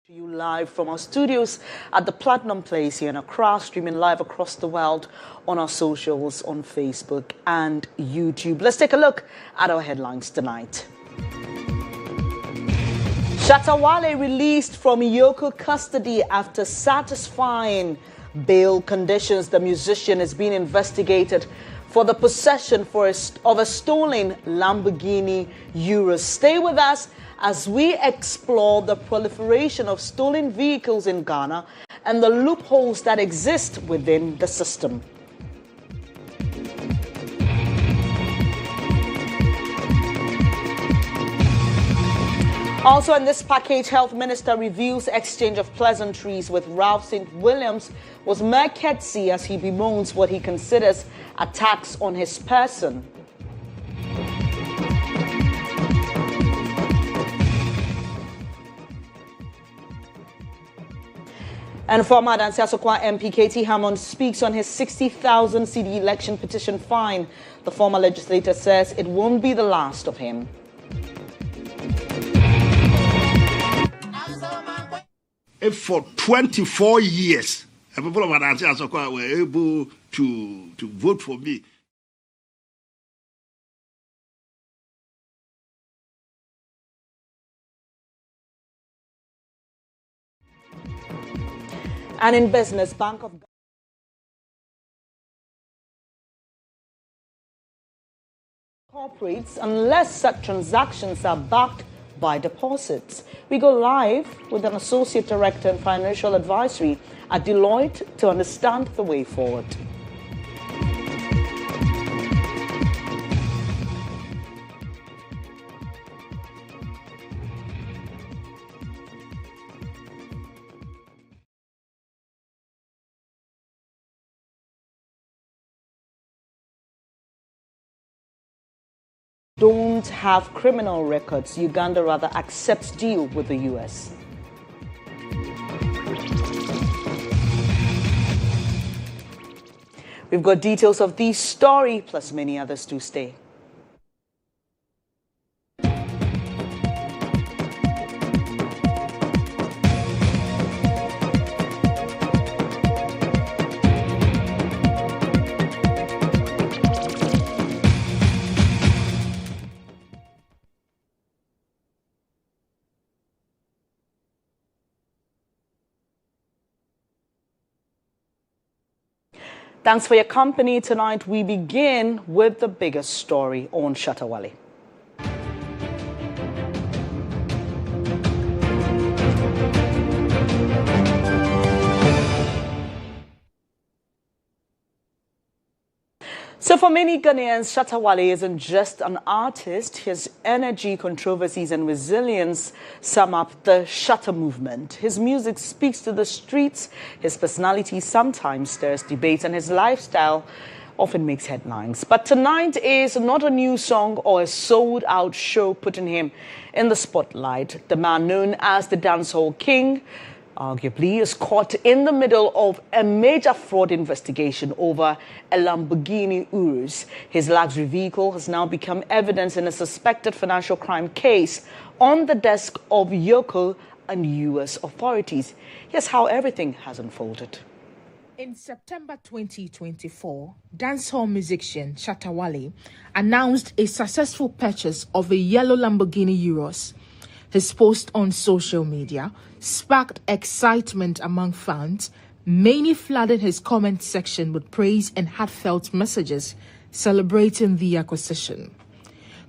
To you live from our studios at the Platinum Place here in Accra, streaming live across the world on our socials on Facebook and YouTube. Let's take a look at our headlines tonight. Shatta Wale released from Yoko custody after satisfying bail conditions. The musician is being investigated for the possession of a stolen Lamborghini Urus. Stay with us as we explore the proliferation of stolen vehicles in Ghana and the loopholes that exist within the system. Also in this package, Health Minister reveals exchange of pleasantries with Ralph St. Williams was mere courtesy as he bemoans what he considers attacks on his person. And former Asantehemaa MP GHOne speaks on his 60,000 CD election petition fine. The former legislator says it won't be the last of him. If for 24 years, people of Asantehemaa were able to vote for me, And in business, Bank of corporates unless such transactions are backed by deposits. We go live with an associate director in financial advisory at Deloitte to understand the way forward. Don't have criminal records. Uganda rather accepts deal with the US. We've got details of this story plus many others to stay. Thanks for your company. Tonight we begin with the biggest story on Shatta Wale. So for many Ghanaians, Shatta Wale isn't just an artist. His energy, controversies and resilience sum up the Shatta movement. His music speaks to the streets, his personality sometimes stirs debates, and his lifestyle often makes headlines. But tonight is not a new song or a sold-out show putting him in the spotlight. The man known as the dancehall king arguably is caught in the middle of a major fraud investigation over a Lamborghini Urus. His luxury vehicle has now become evidence in a suspected financial crime case on the desk of Yoko and US authorities. Here's how everything has unfolded. In September 2024, dancehall musician Shatta Wale announced a successful purchase of a yellow Lamborghini Urus. His post on social media sparked excitement among fans, many flooded his comment section with praise and heartfelt messages celebrating the acquisition.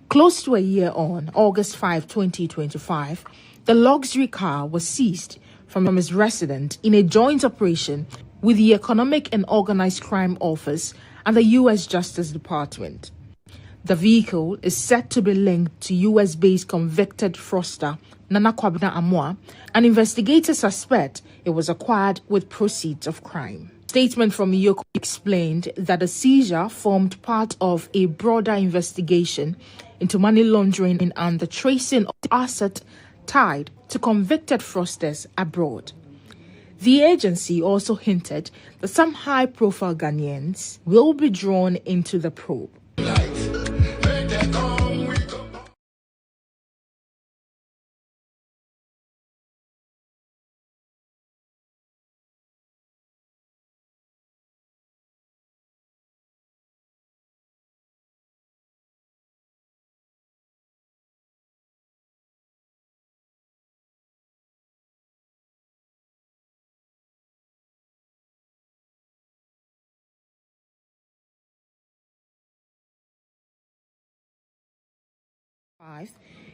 Close to a year on, August 5, 2025, the luxury car was seized from his residence in a joint operation with the Economic and Organized Crime Office and the U.S. Justice Department. The vehicle is said to be linked to US-based convicted fraudster Nana Kwabena Amoah, and investigators suspect it was acquired with proceeds of crime. Statement from Yoko explained that the seizure formed part of a broader investigation into money laundering and the tracing of the asset tied to convicted fraudsters abroad. The agency also hinted that some high-profile Ghanaians will be drawn into the probe.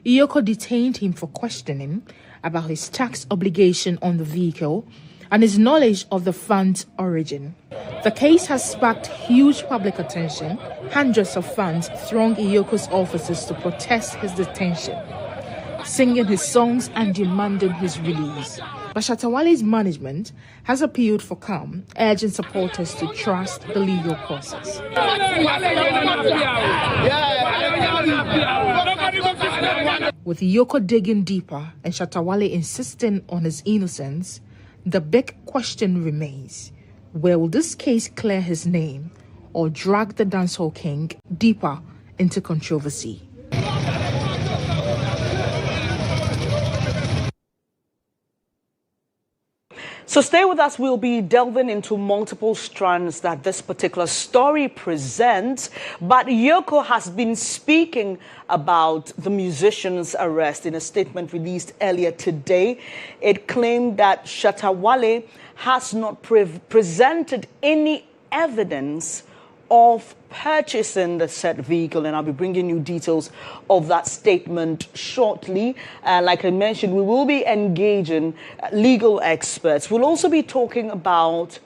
Iyoko detained him for questioning about his tax obligation on the vehicle and his knowledge of the fund's origin. The case has sparked huge public attention. Hundreds of fans throng Iyoko's offices to protest his detention, singing his songs and demanding his release. But Shatta Wale's management has appealed for calm, urging supporters to trust the legal process. With Iyoko digging deeper and Shatta Wale insisting on his innocence, the big question remains: where will this case clear his name or drag the dancehall king deeper into controversy? So stay with us. We'll be delving into multiple strands that this particular story presents. But Iyoko has been speaking about the musician's arrest in a statement released earlier today. It claimed that Shatta Wale has not presented any evidence of purchasing the said vehicle, and I'll be bringing you details of that statement shortly. Like I mentioned, we will be engaging legal experts. We'll also be talking about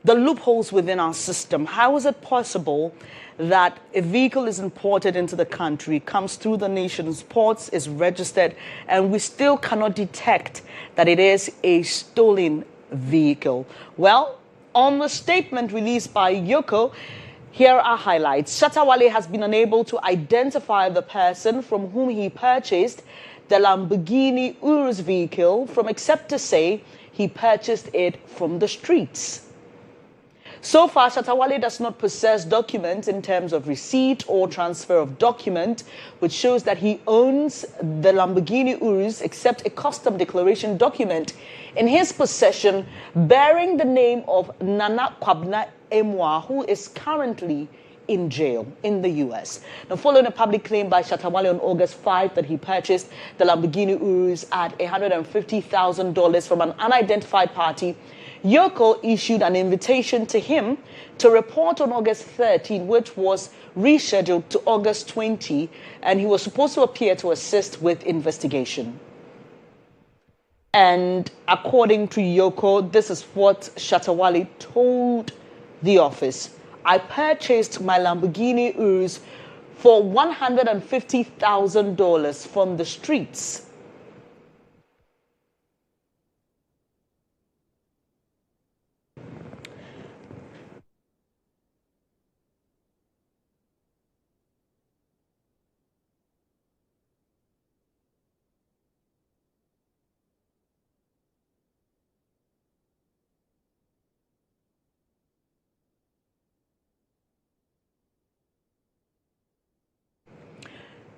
the loopholes within our system. How is it possible that a vehicle is imported into the country, comes through the nation's ports, is registered, and we still cannot detect that it is a stolen vehicle? Well, on the statement released by Iyoko, here are highlights. Shatta Wale has been unable to identify the person from whom he purchased the Lamborghini Urus vehicle from, except to say he purchased it from the streets. So far, Shatta Wale does not possess documents in terms of receipt or transfer of document, which shows that he owns the Lamborghini Urus, except a custom declaration document in his possession bearing the name of Nana Kwabna Emwa, who is currently in jail in the US. Now, following a public claim by Shatta Wale on August 5 that he purchased the Lamborghini Urus at $150,000 from an unidentified party, Iyoko issued an invitation to him to report on August 13, which was rescheduled to August 20, and he was supposed to appear to assist with investigation. And according to Iyoko, this is what Shatta Wale told the office: I purchased my Lamborghini Urus for $150,000 from the streets.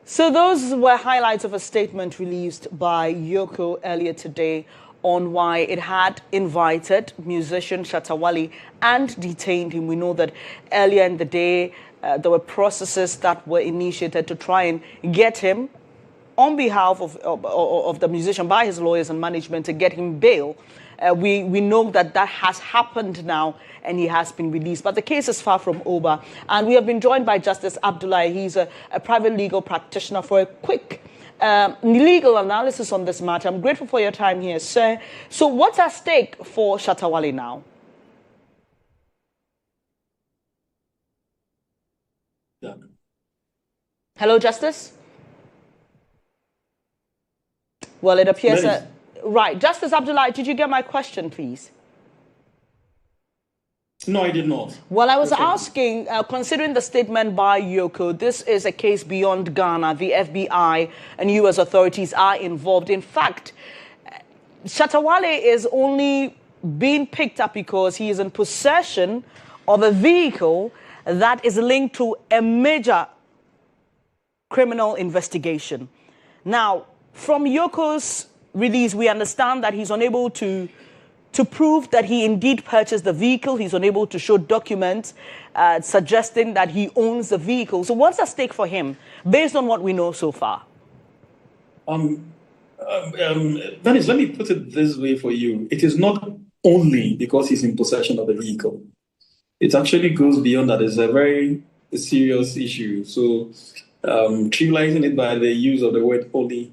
So those were highlights of a statement released by Iyoko earlier today on why it had invited musician Shatta Wale and detained him. We know that earlier in the day, there were processes that were initiated to try and get him on behalf of the musician by his lawyers and management to get him bail. We know that that has happened now and he has been released. But the case is far from over. And we have been joined by Justice Abdullah. He's a private legal practitioner for a quick legal analysis on this matter. I'm grateful for your time here, sir. So what's at stake for Shatta Wale now? Yeah. Hello, Justice? Well, it appears that... Right. Justice Abdullah, did you get my question, please? No, I did not. Well, I was asking, considering the statement by Iyoko, this is a case beyond Ghana. The FBI and U.S. authorities are involved. In fact, Shatta Wale is only being picked up because he is in possession of a vehicle that is linked to a major criminal investigation. Now, from Iyoko's release, we understand that he's unable to prove that he indeed purchased the vehicle. He's unable to show documents suggesting that he owns the vehicle. So what's at stake for him, based on what we know so far? Bernice, let me put it this way for you. It is not only because he's in possession of the vehicle. It actually goes beyond that. It's a very serious issue. So trivializing it by the use of the word only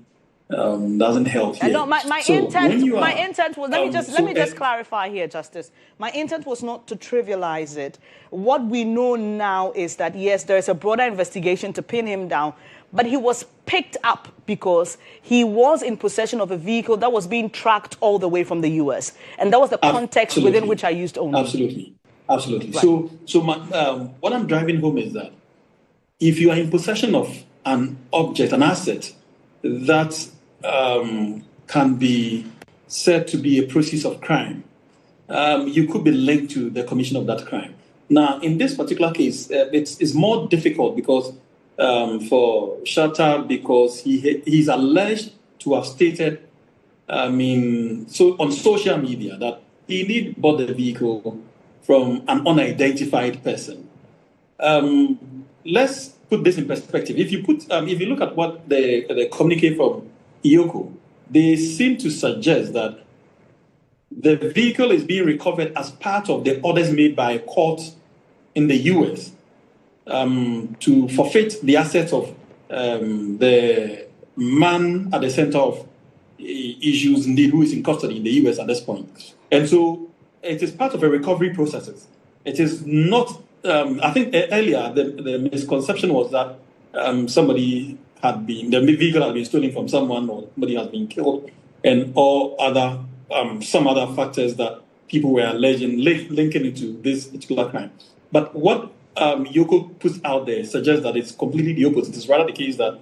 doesn't help here. No, my intent was, let me just clarify here, Justice. My intent was not to trivialize it. What we know now is that, yes, there is a broader investigation to pin him down, but he was picked up because he was in possession of a vehicle that was being tracked all the way from the U.S. And that was the context within which I used only. Absolutely. Right. So what I'm driving home is that if you are in possession of an object, an asset, that can be said to be a process of crime, you could be linked to the commission of that crime. Now, in this particular case, it's more difficult because for Shatta, because he's alleged to have stated, on social media that he did bought the vehicle from an unidentified person. Let's put this in perspective. If you look at what the communique from Yoko, they seem to suggest that the vehicle is being recovered as part of the orders made by a court in the U.S. To forfeit the assets of the man at the center of issues, indeed, who is in custody in the U.S. at this point. And so it is part of a recovery process. It is not, I think earlier the misconception was that the vehicle had been stolen from someone, or somebody has been killed, and all other, some other factors that people were alleging, linking into this particular crime. But what Yoko puts out there suggests that it's completely the opposite. It's rather the case that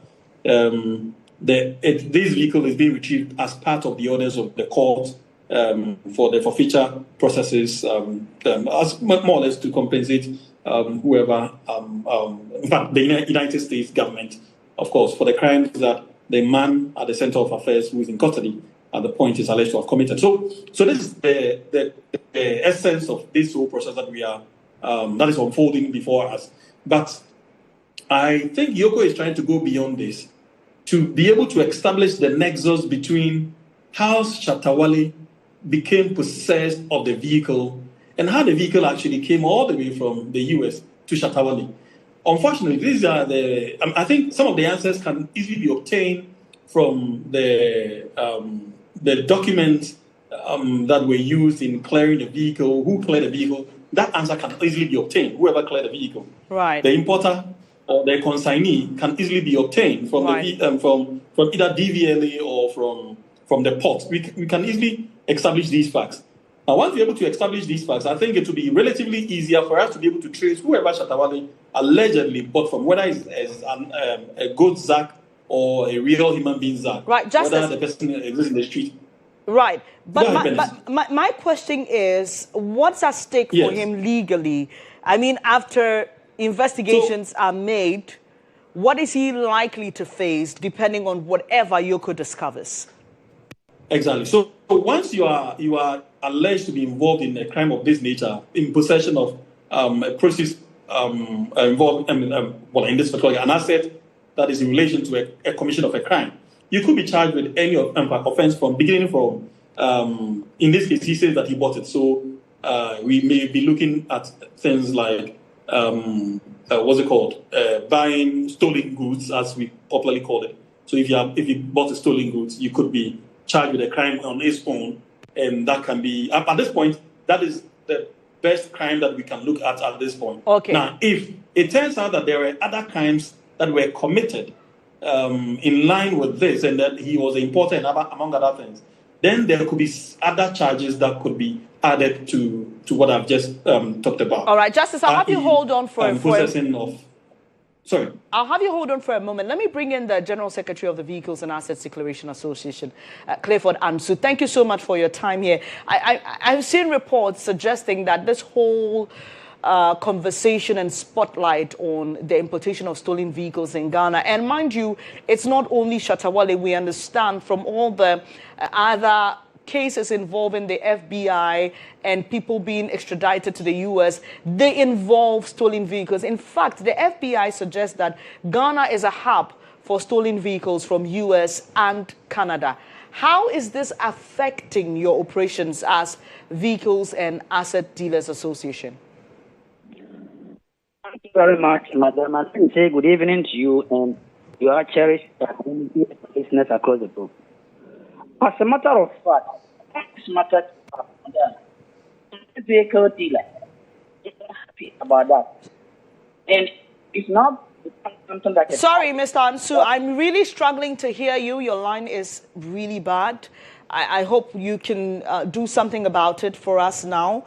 this vehicle is being retrieved as part of the orders of the court for the forfeiture processes, as more or less to compensate whoever, in fact, the United States government, of course, for the crimes that the man at the center of affairs who is in custody at the point is alleged to have committed. So this is the essence of this whole process that we are that is unfolding before us. But I think Yoko is trying to go beyond this to be able to establish the nexus between how Shatta Wale became possessed of the vehicle and how the vehicle actually came all the way from the US to Shatta Wale. Unfortunately, these are I think some of the answers can easily be obtained from the documents that were used in clearing the vehicle, who cleared the vehicle. That answer can easily be obtained, whoever cleared the vehicle. Right. The importer or the consignee can easily be obtained from from either DVLA or from the port. We can easily establish these facts. Now, once we're able to establish these facts, I think it will be relatively easier for us to be able to trace whoever Shatta Wale allegedly bought from, whether it's a goat Zach or a real human being Zach. Right, Justice. Whether the person exists in the street. Right. But my question is, what's at stake for him legally? I mean, after investigations are made, what is he likely to face depending on whatever Yoko discovers? Exactly. So once you are alleged to be involved in a crime of this nature, in possession of a process involved, in this particular, an asset that is in relation to a commission of a crime, you could be charged with any offense beginning from, in this case, he says that he bought it. So we may be looking at things like, what's it called? Buying stolen goods, as we popularly call it. So if you bought a stolen goods, you could be charged with a crime on its own. And that can be, at this point, that is the best crime that we can look at this point. Okay. Now, if it turns out that there were other crimes that were committed in line with this, and that he was an importer, among other things, then there could be other charges that could be added to what I've just talked about. All right, Justice, I'll have you hold on for I'll have you hold on for a moment. Let me bring in the General Secretary of the Vehicles and Assets Declaration Association, Clifford Ansu. Thank you so much for your time here. I've seen reports suggesting that this whole conversation and spotlight on the importation of stolen vehicles in Ghana. And mind you, it's not only Shatta Wale. We understand from all the other cases involving the FBI and people being extradited to the U.S., they involve stolen vehicles. In fact, the FBI suggests that Ghana is a hub for stolen vehicles from U.S. and Canada. How is this affecting your operations as Vehicles and Asset Dealers Association? Okay. very much, Madam. I can say good evening to you and your cherished community listeners across the globe. As a matter of fact, this matter vehicle dealer is happy about that. And it's not something that... Sorry, Mr. Ansu, I'm really struggling to hear you. Your line is really bad. I hope you can do something about it for us now.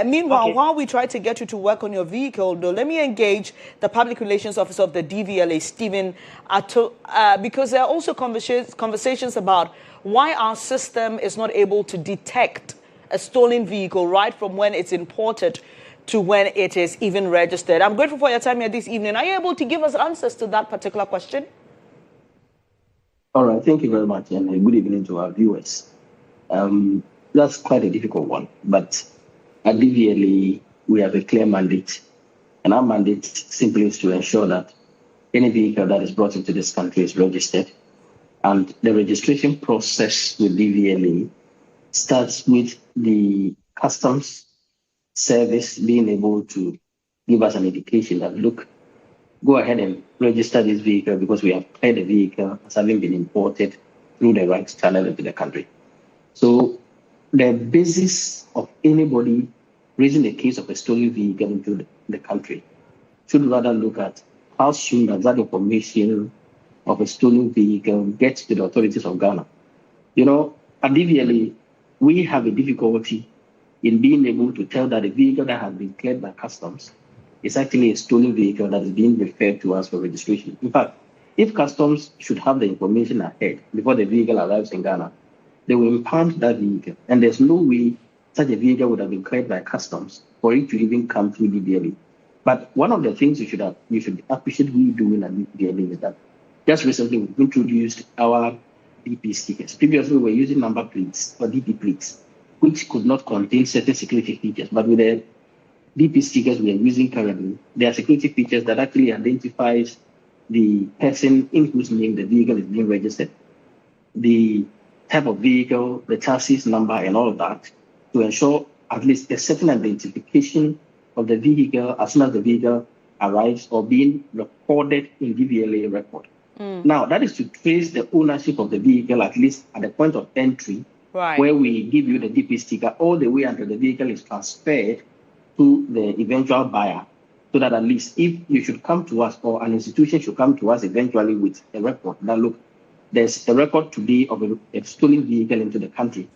Meanwhile, while we try to get you to work on your vehicle, though, let me engage the Public Relations Officer of the DVLA, Stephen Atto, because there are also conversations about why our system is not able to detect a stolen vehicle right from when it's imported to when it is even registered. I'm grateful for your time here this evening. Are you able to give us answers to that particular question? All right, thank you very much, and good evening to our viewers. That's quite a difficult one, but at DVLA, we have a clear mandate, and our mandate simply is to ensure that any vehicle that is brought into this country is registered, and the registration process with DVLA starts with the customs service being able to give us an indication that, look, go ahead and register this vehicle because we have cleared the vehicle as having been imported through the right channel into the country. So the basis of anybody raising the case of a stolen vehicle into the country should rather look at how soon does that information of a stolen vehicle get to the authorities of Ghana. You know, at DVLA, we have a difficulty in being able to tell that a vehicle that has been cleared by customs is actually a stolen vehicle that is being referred to us for registration. In fact, if customs should have the information ahead before the vehicle arrives in Ghana, they will impound that vehicle. And there's no way such a vehicle would have been cleared by customs for it to even come through DVLA. But one of the things you should appreciate we doing at DVLA is that just recently we've introduced our DP stickers. Previously, we were using number plates or DP plates, which could not contain certain security features. But with the DP stickers we are using currently, there are security features that actually identifies the person in whose name the vehicle is being registered, the type of vehicle, the chassis number, and all of that, to ensure at least a certain identification of the vehicle as soon as the vehicle arrives or being recorded in DVLA record. Now, that is to trace the ownership of the vehicle, at least at the point of entry, where we give you the DP sticker all the way until the vehicle is transferred to the eventual buyer, so that at least if you should come to us or an institution should come to us eventually with a record that, look, there's a record today of a stolen vehicle into the country,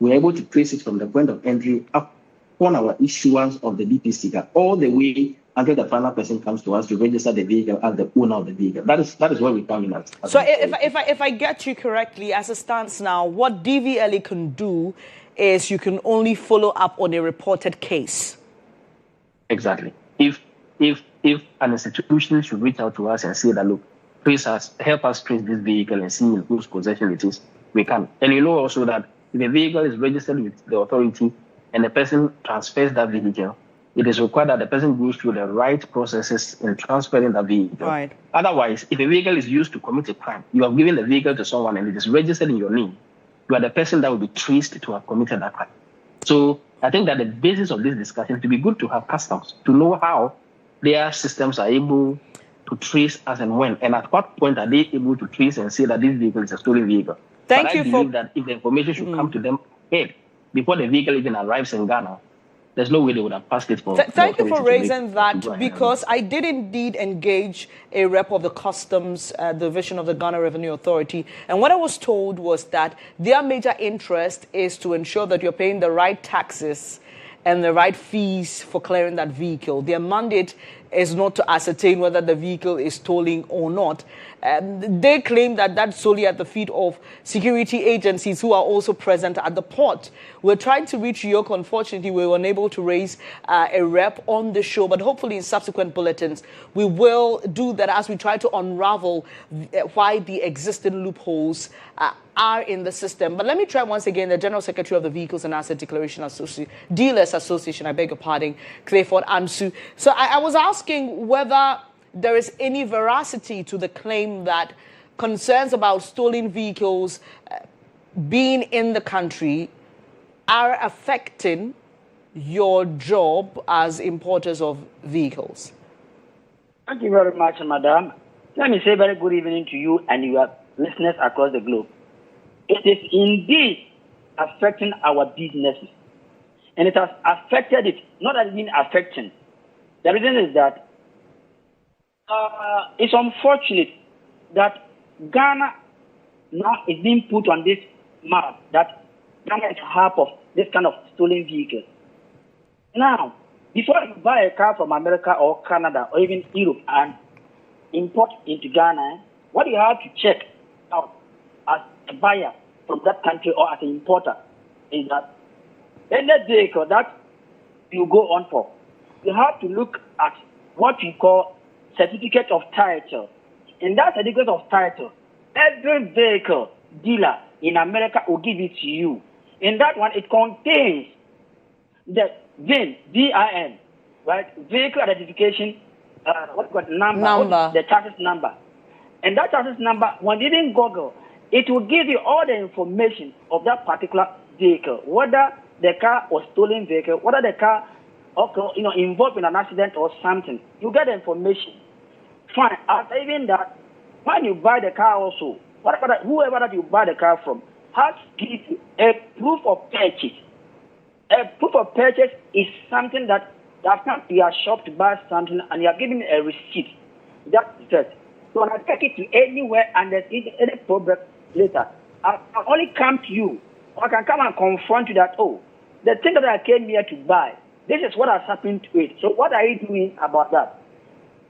we're able to trace it from the point of entry up on our issuance of the DP sticker all the way until the final person comes to us to register the vehicle as the owner of the vehicle. That is where we come in at. So if I get you correctly, as it stands now, what DVLA can do is you can only follow up on a reported case. Exactly. If an institution should reach out to us and say that, look, please help us trace this vehicle and see in whose possession it is, we can. And you know also that if a vehicle is registered with the authority and the person transfers that vehicle, it is required that the person goes through the right processes in transferring the vehicle. Right. Otherwise, if a vehicle is used to commit a crime, you have given the vehicle to someone and it is registered in your name, you are the person that will be traced to have committed that crime. So I think that the basis of this discussion to be good to have customs, to know how their systems are able to trace as and when, and at what point are they able to trace and say that this vehicle is a stolen vehicle. But I believe that if the information should come to them ahead, before the vehicle even arrives in Ghana, there's no way they would have passed it for. Thank you for raising that, because I did indeed engage a rep of the Customs Division of the Ghana Revenue Authority. And what I was told was that their major interest is to ensure that you're paying the right taxes and the right fees for clearing that vehicle. Their mandate is not to ascertain whether the vehicle is stolen or not. They claim that that's solely at the feet of security agencies who are also present at the port. We're trying to reach GHOne. Unfortunately, we were unable to raise a rep on the show, but hopefully in subsequent bulletins, we will do that as we try to unravel why the existing loopholes are in the system. But let me try once again the General Secretary of the Vehicles and Asset Declaration Dealers Association, I beg your pardon, Clifford Ansu. So I was asking whether there is any veracity to the claim that concerns about stolen vehicles being in the country are affecting your job as importers of vehicles. Thank you very much, madam. Let me say very good evening to you and your listeners across the globe. It is indeed affecting our businesses. And it has affected it, not as been affecting. The reason is that it's unfortunate that Ghana now is being put on this map that Ghana is half of this kind of stolen vehicle. Now, before you buy a car from America or Canada or even Europe and import into Ghana, what you have to check out as a buyer from that country or as an importer is that any vehicle that you go on for, you have to look at what you call certificate of title. In that certificate of title, every vehicle dealer in America will give it to you. In that one, it contains the VIN, VIN, right? Vehicle identification, number. The chassis number. And that chassis number, when you even Google, it will give you all the information of that particular vehicle, whether the car was stolen vehicle, whether the car involved in an accident or something. You get the information. Fine. After even that, when you buy the car also, whoever that you buy the car from has to give you a proof of purchase. A proof of purchase is something that come to your shop to buy something and you are giving a receipt. That's it. So when I take it to anywhere and there's any problem later, I only come to you. I can come and confront you that, the thing that I came here to buy, this is what has happened to it. So what are you doing about that?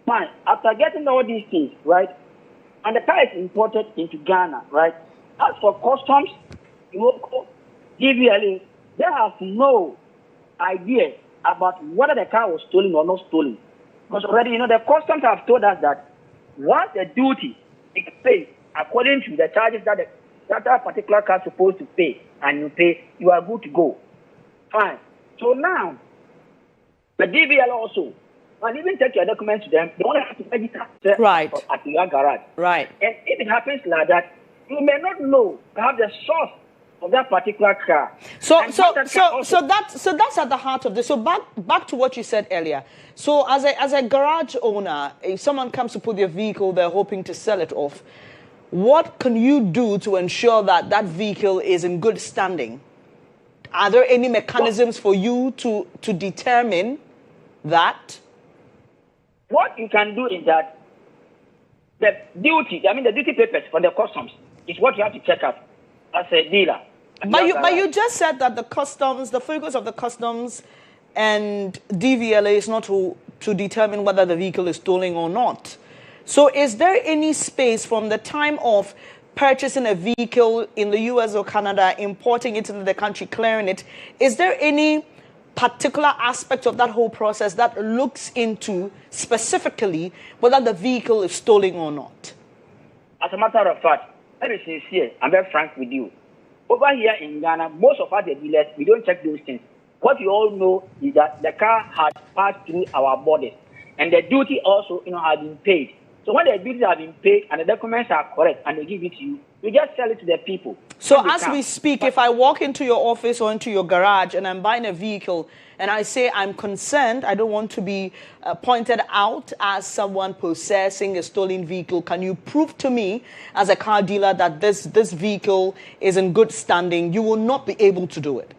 Fine. After getting all these things, right, and the car is imported into Ghana, right, as for customs, local, DVLA, they have no idea about whether the car was stolen or not stolen. Because already, the customs have told us that once the duty is paid according to the charges that particular car is supposed to pay, and you pay, you are good to go. Fine. So now, the DVL also, and even take your documents to them, they only have to register at your garage. Right. And if it happens like that, you may not know perhaps the source of that particular car. So that's at the heart of this. So back to what you said earlier. So as a garage owner, if someone comes to put their vehicle, they're hoping to sell it off. What can you do to ensure that that vehicle is in good standing? Are there any mechanisms for you to determine that? What you can do is that the duty papers for the customs is what you have to check out as a dealer. But you just said that the focus of the customs and DVLA is not to determine whether the vehicle is stolen or not. So is there any space from the time of purchasing a vehicle in the US or Canada, importing it into the country, clearing it, is there any particular aspect of that whole process that looks into specifically whether the vehicle is stolen or not? As a matter of fact, let me be sincere, I'm very frank with you. Over here in Ghana, most of us, the dealers, we don't check those things. What you all know is that the car has passed through our borders, and the duty also, has been paid. So when the duties have been paid and the documents are correct and they give it to you, you just sell it to the people. So as we speak, if I walk into your office or into your garage and I'm buying a vehicle and I say I'm concerned, I don't want to be pointed out as someone possessing a stolen vehicle, can you prove to me as a car dealer that this vehicle is in good standing? You will not be able to do it.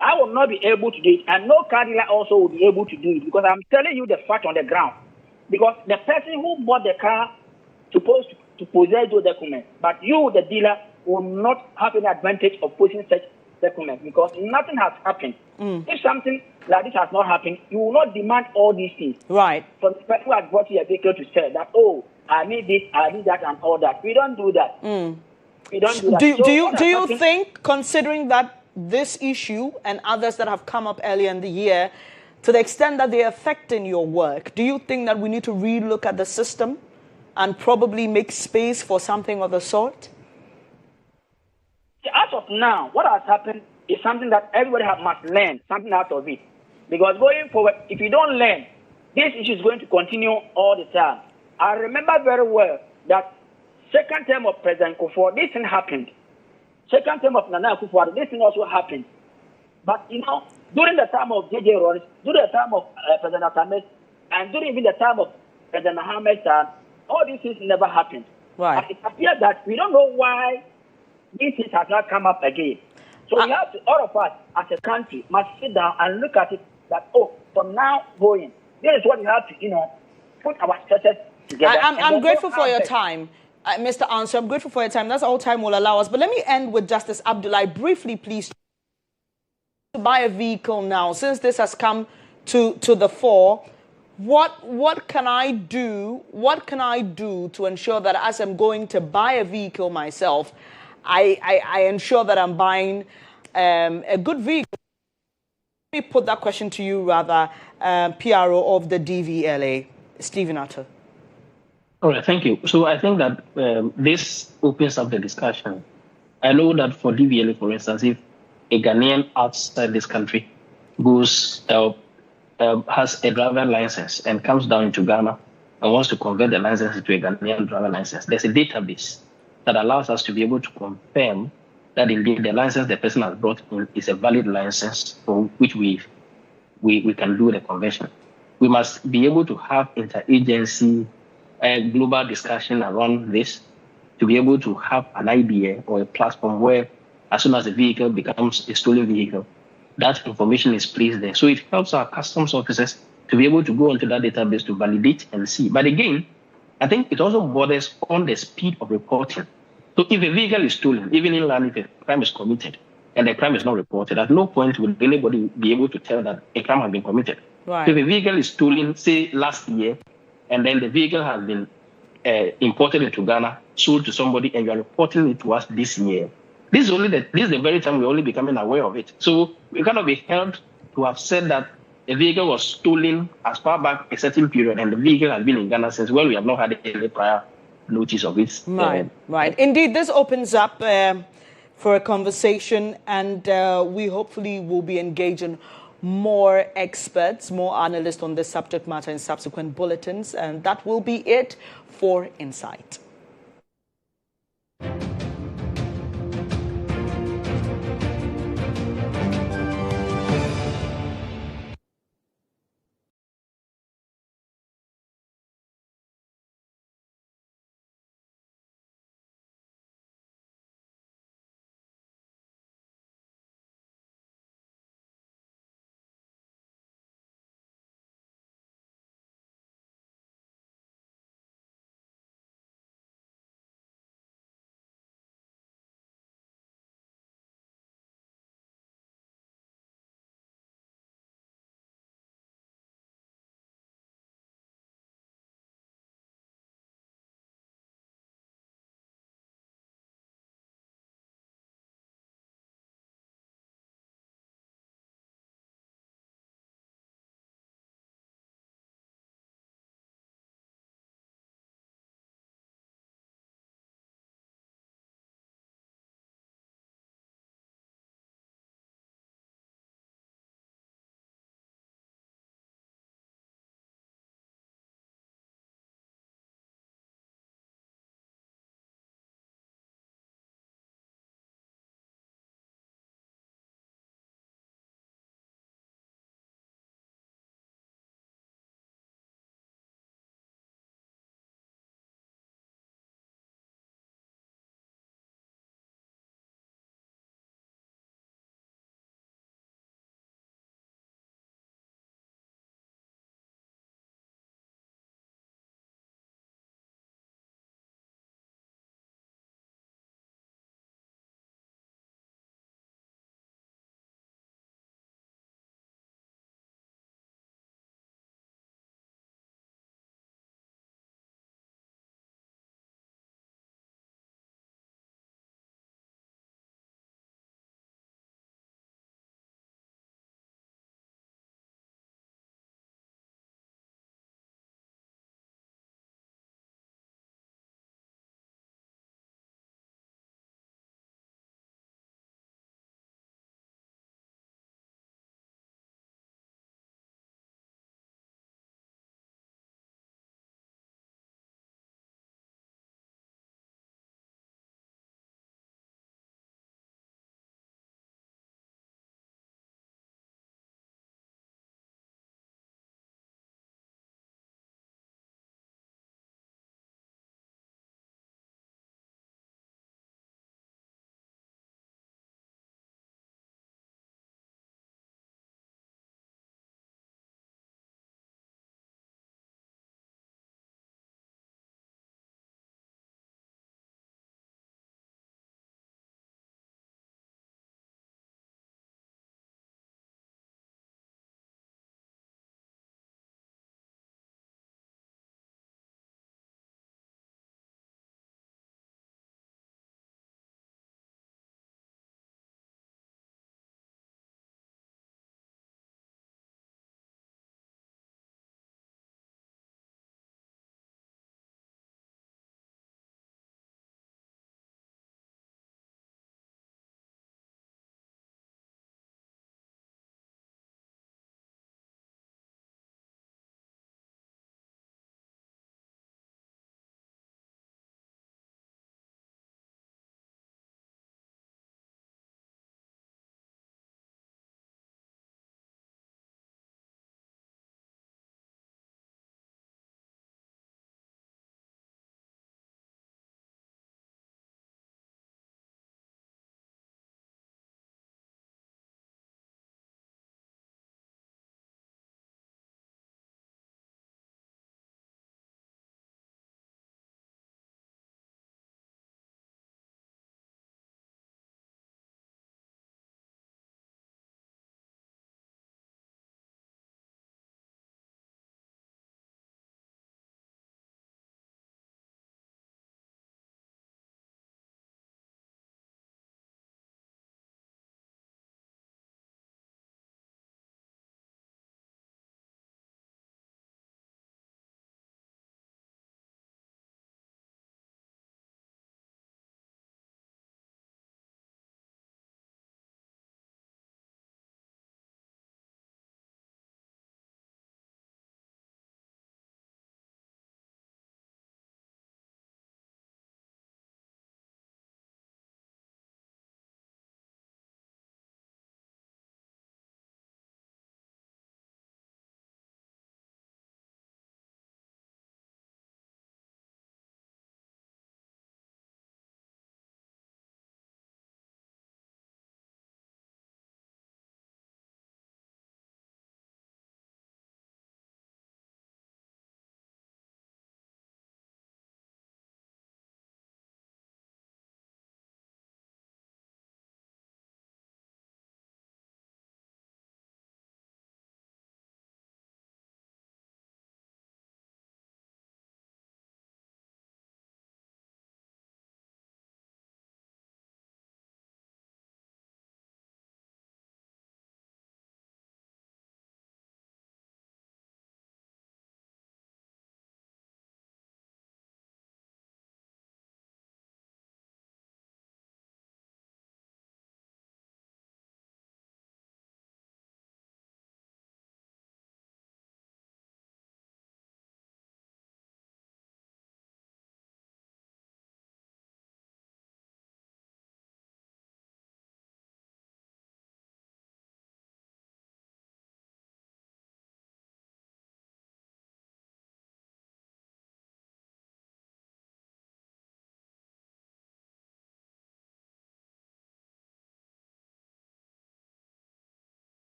I will not be able to do it, and no car dealer also will be able to do it, because I'm telling you the fact on the ground. Because the person who bought the car supposed to possess those documents, but you, the dealer, will not have any advantage of possessing such documents because nothing has happened. If something like this has not happened, you will not demand all these things. Right. From the person who has bought you a vehicle to sell that, I need this, I need that, and all that. We don't do that. We don't do that. Do you think, considering that this issue and others that have come up earlier in the year, to the extent that they're affecting your work, do you think that we need to relook at the system and probably make space for something of the sort? As of now, what has happened is something that everybody must learn, something out of it. Because going forward, if you don't learn, this issue is going to continue all the time. I remember very well that second term of President Kufuor, this thing happened. Second term of Nana Kufuor, this thing also happened. But, during the time of GHOne, during the time of President Asantehemaa, and during even the time of President Mohammed said, all these things never happened. Right. But it appears that we don't know why these things have not come up again. So we have to, all of us as a country must sit down and look at it that, from now going, this is what we have to, put our stresses together. I'm grateful for your time. Mr. Answer, I'm grateful for your time. That's all time will allow us. But let me end with Justice Abdullahi. Briefly, please, to buy a vehicle now, since this has come to the fore, what can I do? What can I do to ensure that as I'm going to buy a vehicle myself, I ensure that I'm buying a good vehicle? Let me put that question to you, rather, PRO of the DVLA, Stephen Ato. All right, thank you. So I think that this opens up the discussion. I know that for DVLA, for instance, if a Ghanaian outside this country goes has a driver license and comes down into Ghana and wants to convert the license into a Ghanaian driver license, there's a database that allows us to be able to confirm that indeed the license the person has brought in is a valid license for which we can do the conversion. We must be able to have interagency global discussion around this to be able to have an idea or a platform where as soon as the vehicle becomes a stolen vehicle, that information is placed there. So it helps our customs officers to be able to go into that database to validate and see. But again, I think it also borders on the speed of reporting. So if a vehicle is stolen, even in land, if a crime is committed and the crime is not reported, at no point will anybody be able to tell that a crime has been committed. Right. So if a vehicle is stolen, say last year, and then the vehicle has been imported into Ghana, sold to somebody, and you are reporting it to us this year, this is the very time we're only becoming aware of it. So we cannot be held to have said that a vehicle was stolen as far back a certain period, and the vehicle has been in Ghana since, well, we have not had any prior notice of it. Right. Indeed, this opens up for a conversation, and we hopefully will be engaging more experts, more analysts on this subject matter in subsequent bulletins, and that will be it for Insight.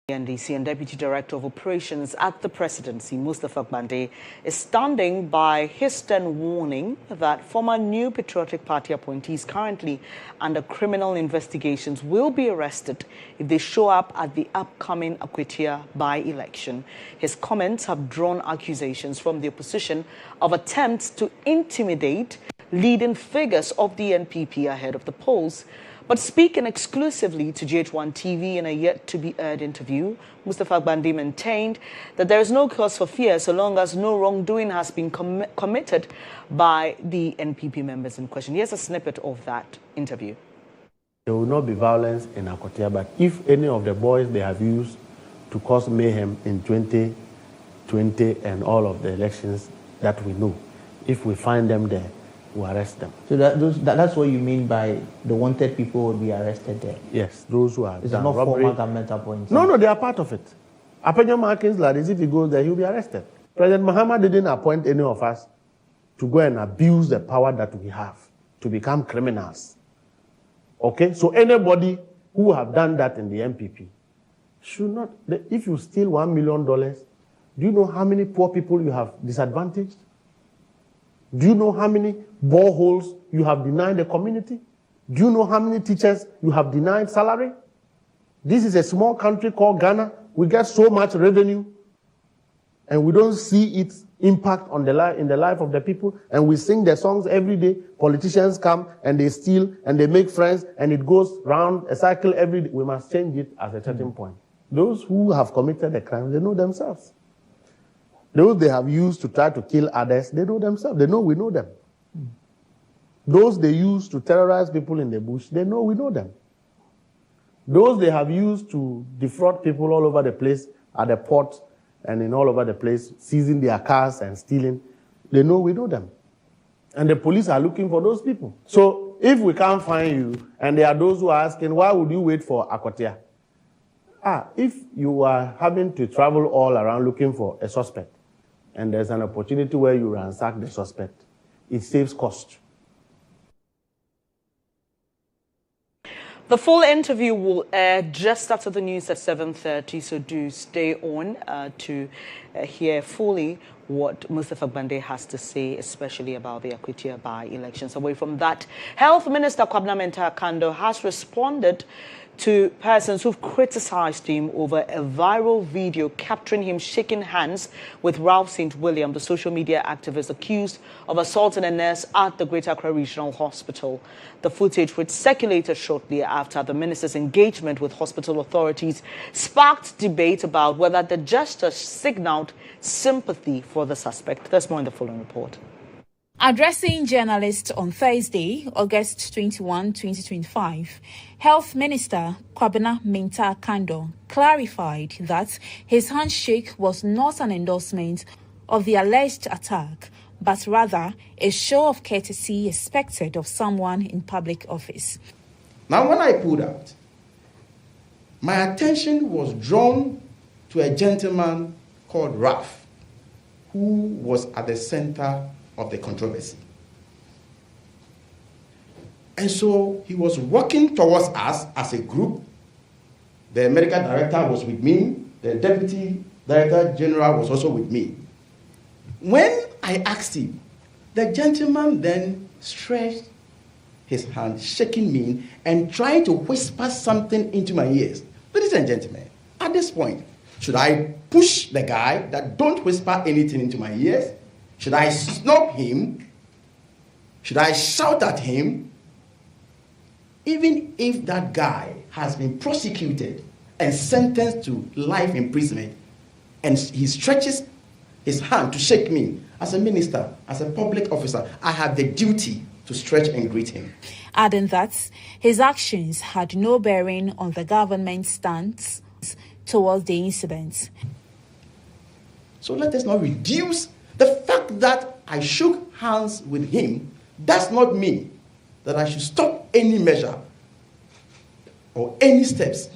NDC and Deputy Director of Operations at the Presidency, Mustafa Gbande, is standing by his stern warning that former New Patriotic Party appointees currently under criminal investigations will be arrested if they show up at the upcoming Akwatia by-election. His comments have drawn accusations from the opposition of attempts to intimidate leading figures of the NPP ahead of the polls. But speaking exclusively to GHOne TV in a yet-to-be-aired interview, Mustafa Gbande maintained that there is no cause for fear so long as no wrongdoing has been committed by the NPP members in question. Here's a snippet of that interview. There will not be violence in Akwatia, but if any of the boys they have used to cause mayhem in 2020 and all of the elections that we know, if we find them there, we arrest them. So that's what you mean by the wanted people will be arrested there? Yes, those who have it's done not robbery. Formal government appointees? No, they are part of it. Apenyo Markins, like if he goes there, he'll be arrested. President Mahama didn't appoint any of us to go and abuse the power that we have, to become criminals. Okay? So anybody who have done that in the MPP should not, if you steal $1 million, do you know how many poor people you have disadvantaged? Do you know how many boreholes you have denied the community? Do you know how many teachers you have denied salary? This is a small country called Ghana. We get so much revenue, and we don't see its impact on in the life of the people. And we sing the songs every day. Politicians come and they steal and they make friends, and it goes round a cycle every day. We must change it at a certain point. Those who have committed the crime, they know themselves. Those they have used to try to kill others, they know themselves. They know we know them. Those they use to terrorize people in the bush, they know we know them. Those they have used to defraud people all over the place, at the port and in all over the place, seizing their cars and stealing, they know we know them. And the police are looking for those people. So if we can't find you, and there are those who are asking, why would you wait for Akwatia? If you are having to travel all around looking for a suspect, and there's an opportunity where you ransack the suspect, it saves cost. The full interview will air just after the news at 7:30, so do stay on to hear fully what Mustafa Gbande has to say, especially about the Akwatia by-elections. Away from that, Health Minister Kwabena Mintah-Kando has responded to persons who've criticized him over a viral video capturing him shaking hands with Ralph St. William, the social media activist accused of assaulting a nurse at the Greater Accra Regional Hospital. The footage, which circulated shortly after the minister's engagement with hospital authorities, sparked debate about whether the gesture signaled sympathy for the suspect. There's more in the following report. Addressing journalists on Thursday, August 21, 2025, Health Minister Kwabena Mintah-Kando clarified that his handshake was not an endorsement of the alleged attack, but rather a show of courtesy expected of someone in public office. Now, when I pulled out, my attention was drawn to a gentleman called Ralph, who was at the center of the controversy. And so he was walking towards us as a group. The medical director was with me. The deputy director general was also with me. When I asked him, the gentleman then stretched his hand, shaking me and trying to whisper something into my ears. Ladies and gentlemen, at this point, should I push the guy that don't whisper anything into my ears? Should I snub him? Should I shout at him? Even if that guy has been prosecuted and sentenced to life imprisonment, and he stretches his hand to shake me, as a minister, as a public officer, I have the duty to stretch and greet him. Adding that his actions had no bearing on the government's stance towards the incident. So let us not reduce the fact that I shook hands with him does not mean that I should stop any measure or any steps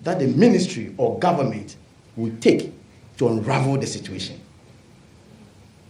that the ministry or government will take to unravel the situation.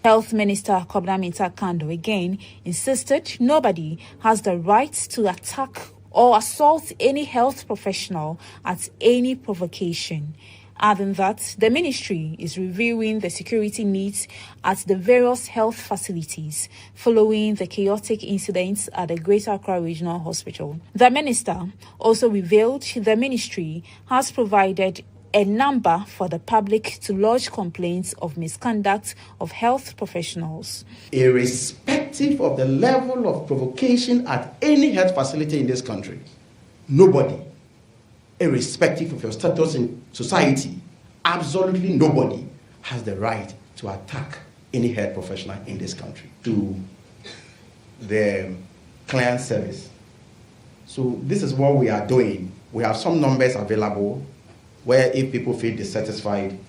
Health Minister Kwabena Mintah-Kando again insisted nobody has the right to attack or assault any health professional at any provocation, adding that the ministry is reviewing the security needs at the various health facilities following the chaotic incidents at the Greater Accra Regional Hospital. The minister also revealed the ministry has provided a number for the public to lodge complaints of misconduct of health professionals. Irrespective of the level of provocation at any health facility in this country, nobody, irrespective of your status in society, absolutely nobody has the right to attack any health professional in this country. To the client service. So this is what we are doing. We have some numbers available where if people feel dissatisfied,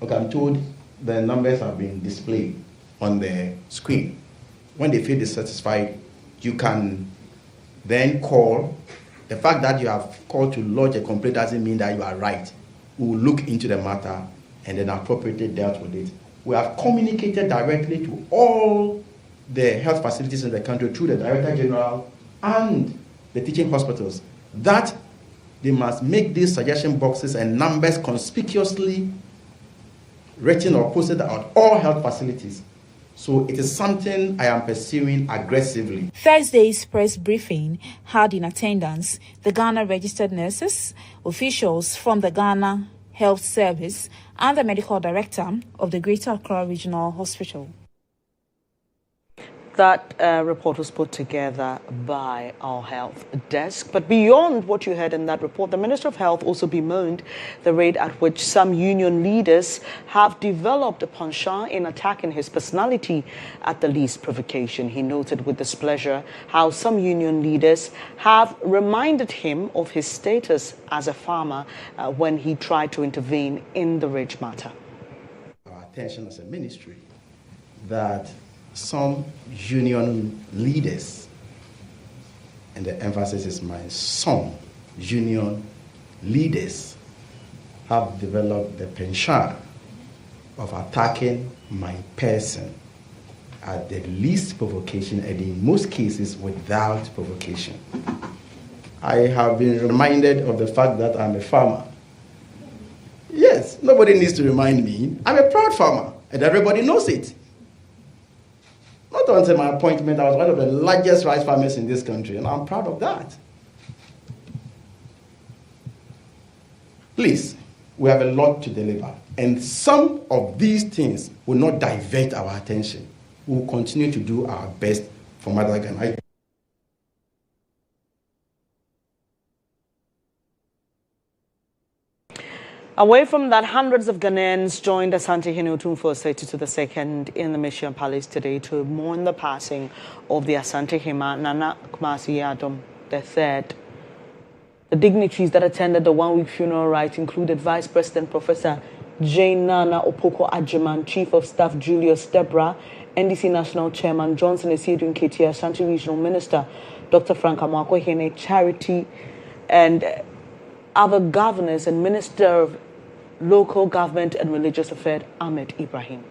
okay, I'm told the numbers have been displayed on the screen. When they feel dissatisfied, you can then call. The fact that you have called to lodge a complaint doesn't mean that you are right. We will look into the matter and then appropriately dealt with it. We have communicated directly to all the health facilities in the country through the Director General and the teaching hospitals that they must make these suggestion boxes and numbers conspicuously written or posted at all health facilities. So it is something I am pursuing aggressively. Thursday's press briefing had in attendance the Ghana registered nurses, officials from the Ghana Health Service, and the medical director of the Greater Accra Regional Hospital. That report was put together by our health desk. But beyond what you heard in that report, the Minister of Health also bemoaned the rate at which some union leaders have developed a penchant in attacking his personality at the least provocation. He noted with displeasure how some union leaders have reminded him of his status as a farmer when he tried to intervene in the Ridge matter. Our attention as a ministry that some union leaders, and the emphasis is mine, some union leaders have developed the penchant of attacking my person at the least provocation and in most cases without provocation. I have been reminded of the fact that I'm a farmer. Yes, nobody needs to remind me. I'm a proud farmer and everybody knows it. Not until my appointment, I was one of the largest rice farmers in this country, and I'm proud of that. Please, we have a lot to deliver, and some of these things will not divert our attention. We will continue to do our best for Mother Ghana. Away from that, hundreds of Ghanaians joined Asantehemaa Otumfuo II in the Mission Palace today to mourn the passing of the Asantehemaa Nana Kumasi Yadom III. The dignitaries that attended the one-week funeral rite included Vice President Professor Jane Nana Opoko Ajiman, Chief of Staff Julius Debra, NDC National Chairman Johnson Esiedu Nketia, Ashanti Regional Minister Dr. Frank Amwako-Hene, Charity, and other governors and Minister of Local Government and Religious Affairs Ahmed Ibrahim.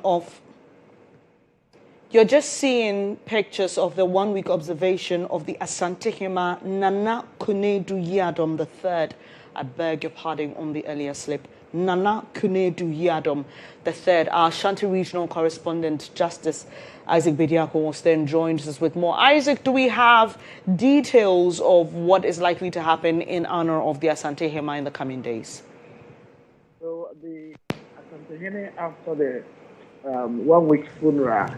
Of you're just seeing pictures of the one-week observation of the Asantehemaa Nana Kunedu Yadom III. I beg your pardon on the earlier slip. Nana Kunedu Yadom III. Our Ashanti Regional Correspondent Justice Isaac Bediako was then joins us with more. Isaac, do we have details of what is likely to happen in honor of the Asantehemaa in the coming days? So the Asantehemaa, after the 1 week funeral,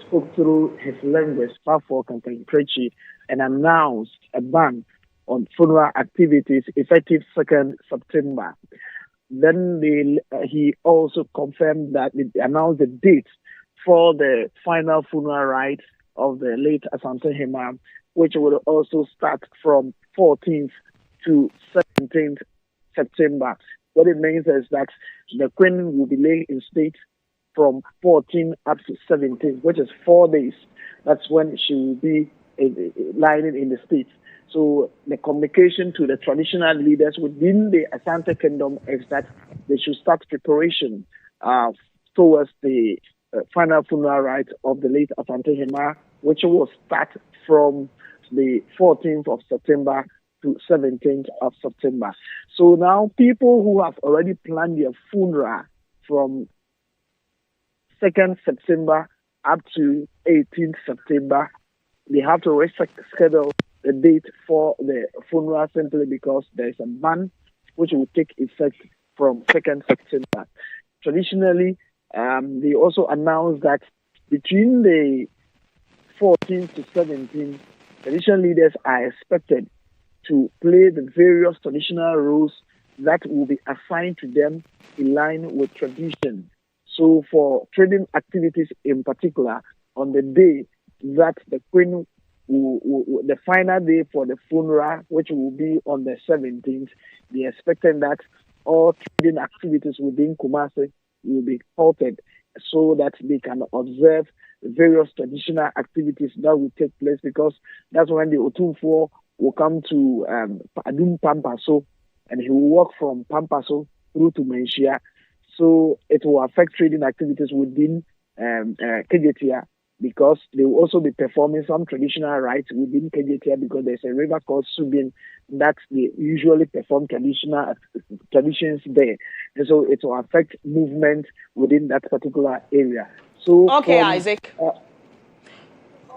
spoke through his language, Pafok and Prechi, and announced a ban on funeral activities effective 2nd September. Then he also confirmed that it announced the date for the final funeral rites of the late Asantehemaa, which will also start from 14th to 17th September. What it means is that the Queen will be laid in state from 14 up to 17, which is 4 days. That's when she will be lying in the state. So the communication to the traditional leaders within the Asante Kingdom is that they should start preparation towards the final funeral rite of the late Asantehemaa, which will start from the 14th of September to 17th of September. So now people who have already planned their funeral from 2nd September up to 18th September, they have to reschedule the date for the funeral simply because there is a ban which will take effect from 2nd September. Traditionally, they also announced that between the 14th to 17th, traditional leaders are expected to play the various traditional roles that will be assigned to them in line with tradition. So for trading activities in particular, on the day that the Queen the final day for the funeral, which will be on the 17th, they expecting that all trading activities within Kumasi will be halted so that they can observe various traditional activities that will take place, because that's when the Otumfuo will come to Adum Pampaso, and he will walk from Pampaso through to Menchia. So it will affect trading activities within Kejetia, because they will also be performing some traditional rites within Kejetia, because there's a river called Subin that they usually perform traditions there. And so it will affect movement within that particular area. So okay,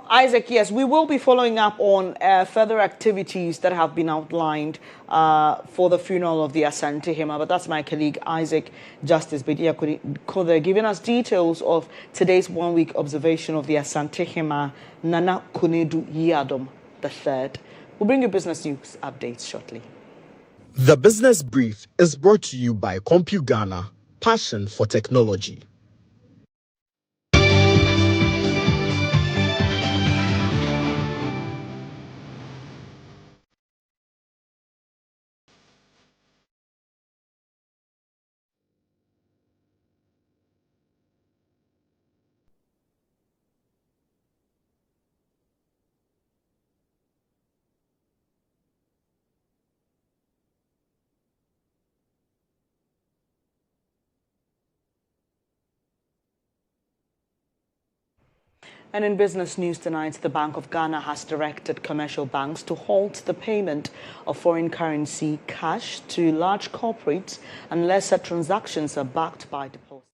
Isaac, yes, we will be following up on further activities that have been outlined for the funeral of the Asantehemaa, but that's my colleague Isaac Justice Bediakode giving us details of today's one-week observation of the Asantehemaa Nana Kunedu Yadom III. We'll bring you business news updates shortly. The Business Brief is brought to you by CompuGhana, passion for technology. And in business news tonight, the Bank of Ghana has directed commercial banks to halt the payment of foreign currency cash to large corporates unless such transactions are backed by deposits.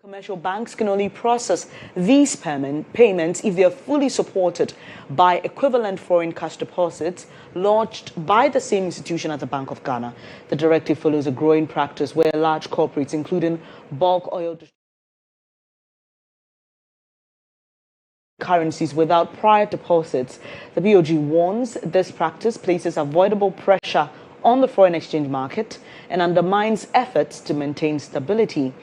Commercial banks can only process these payments if they are fully supported by equivalent foreign cash deposits lodged by the same institution as the Bank of Ghana. The directive follows a growing practice where large corporates, including bulk oil currencies without prior deposits. The BOG warns this practice places avoidable pressure on the foreign exchange market and undermines efforts to maintain stability.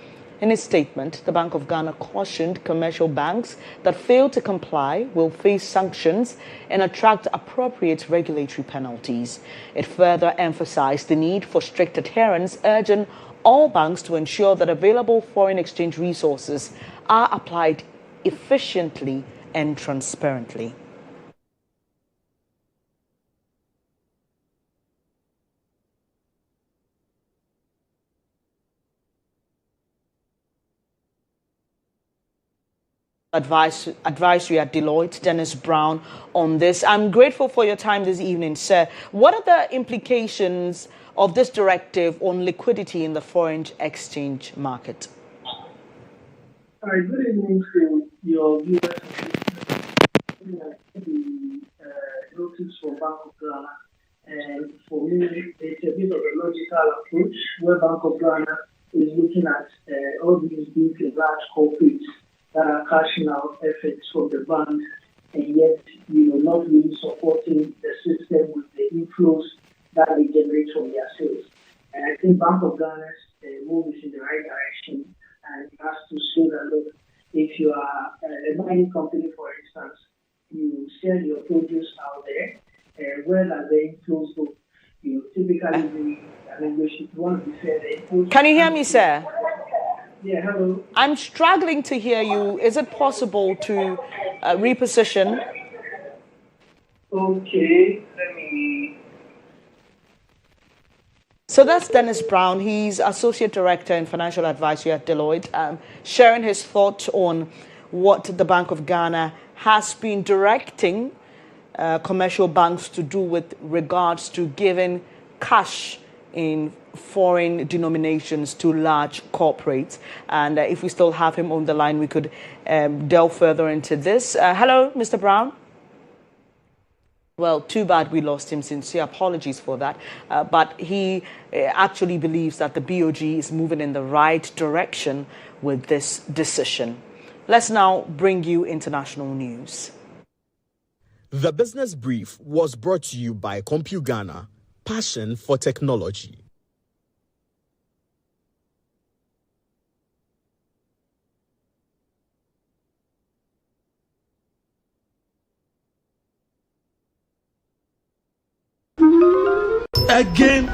In its statement, the Bank of Ghana cautioned commercial banks that fail to comply will face sanctions and attract appropriate regulatory penalties. It further emphasized the need for strict adherence, urging all banks to ensure that available foreign exchange resources are applied efficiently and transparently. Advisory at Deloitte, Dennis Brown, on this. I'm grateful for your time this evening, sir. What are the implications of this directive on liquidity in the foreign exchange market? Good evening to your viewers. The notice from Bank of Ghana, and for me, it's a bit of a logical approach where Bank of Ghana is looking at all these big, large corporates that are cashing out efforts from the bank, and yet, not really supporting the system with the inflows that they generate from their sales. And I think Bank of Ghana's move is in the right direction, and has to say that, look, if you are a mining company, for instance, you sell your produce out there, where does the inflows go? Typically, if you want to be fair, the inflows. Can you hear me, sir? Yeah, hello. I'm struggling to hear you. Is it possible to reposition? Okay, let me. So that's Dennis Brown. He's Associate Director and Financial Advisor at Deloitte, sharing his thoughts on what the Bank of Ghana has been directing commercial banks to do with regards to giving cash in foreign denominations to large corporates. And if we still have him on the line, we could delve further into this. Hello, Mr. Brown. Well, too bad we lost him. Sincere apologies for that. But he actually believes that the BOG is moving in the right direction with this decision. Let's now bring you international news. The Business Brief was brought to you by CompuGhana, passion for technology. Again.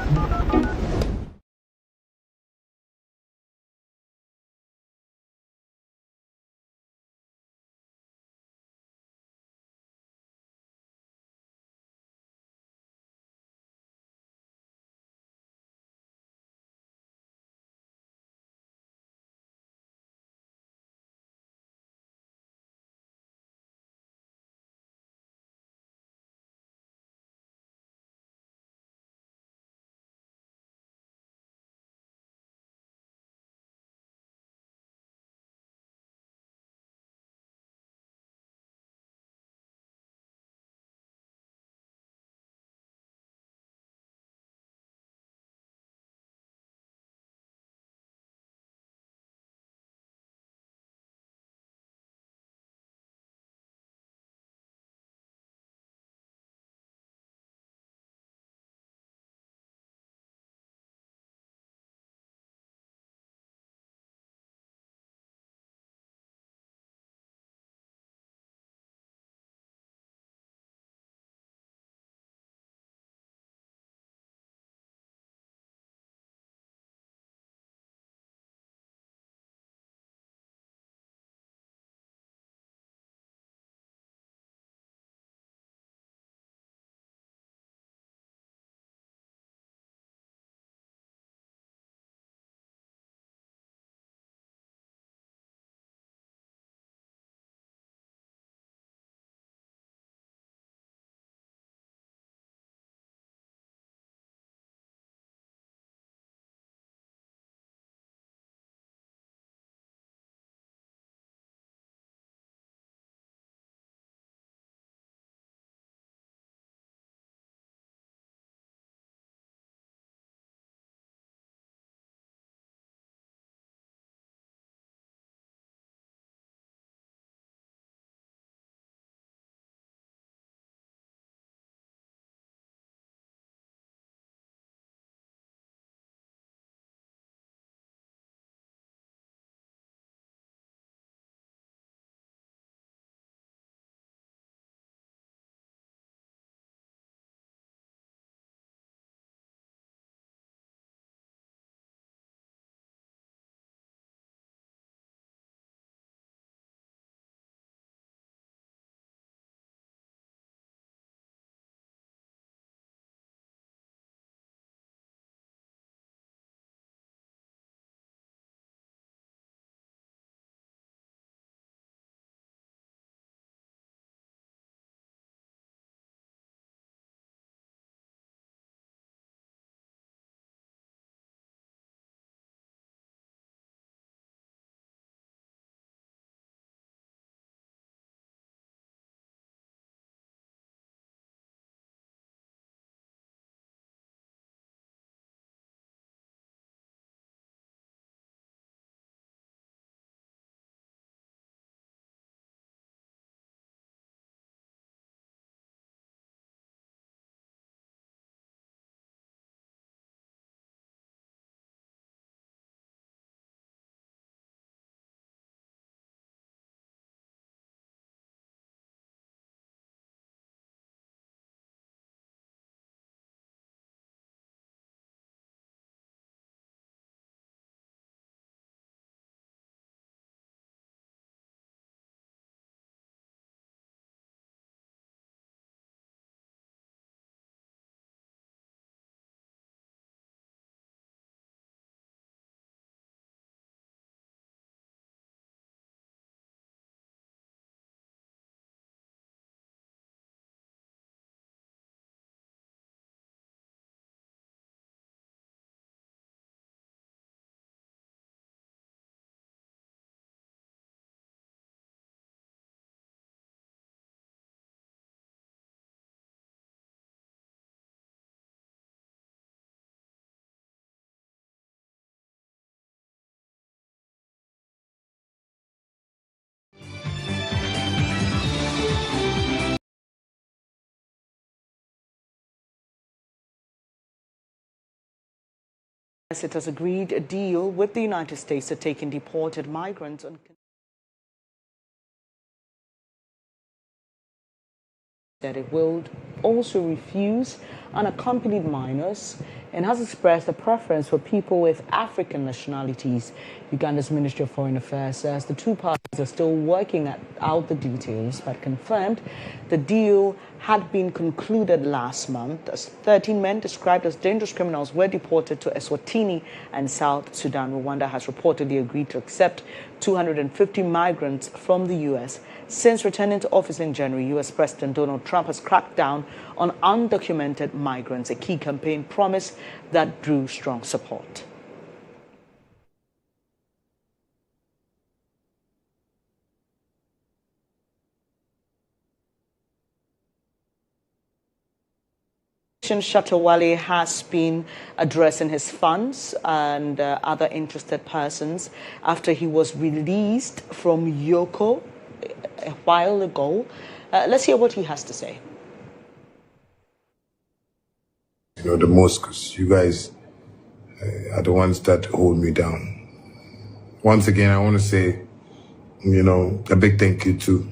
It has agreed a deal with the United States to take in deported migrants on that it will also refuse unaccompanied minors and has expressed a preference for people with African nationalities. Uganda's Ministry of Foreign Affairs says the two parties are still working out the details, but confirmed the deal had been concluded last month as 13 men described as dangerous criminals were deported to Eswatini and South Sudan. Rwanda has reportedly agreed to accept 250 migrants from the U.S. Since returning to office in January, U.S. President Donald Trump has cracked down on undocumented migrants, a key campaign promise that drew strong support. Shatta Wale has been addressing his fans and other interested persons after he was released from Yoko a while ago. Let's hear what he has to say. You know, the most, because you guys are the ones that hold me down. Once again, I want to say, you know, a big thank you to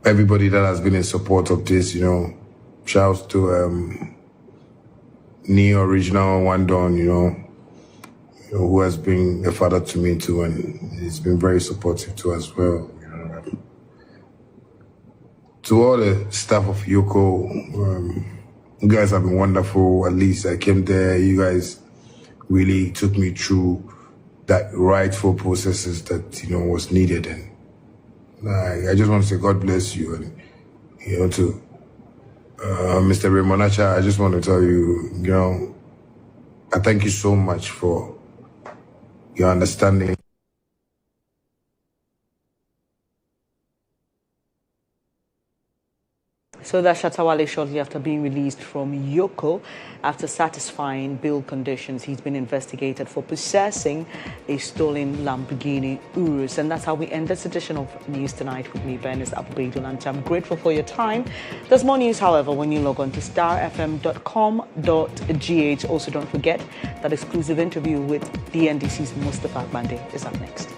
everybody that has been in support of this. You know, shouts to Neo Original One Don, you know, who has been a father to me too, and he's been very supportive too as well. You know, to all the staff of Yoko, you guys have been wonderful. At least I came there. You guys really took me through that rightful processes that, you know, was needed. And I just want to say God bless you. And, you know, to Mr. Ramonacha, I just want to tell you, you know, I thank you so much for your understanding. So that Shatta Wale, shortly after being released from Yoko, after satisfying bail conditions, he's been investigated for possessing a stolen Lamborghini Urus. And that's how we end this edition of News Tonight with me, Bernice, Abu-Baidoo, and I'm grateful for your time. There's more news, however, when you log on to starfm.com.gh. Also, don't forget that exclusive interview with the NDC's Mustafa Bande is up next.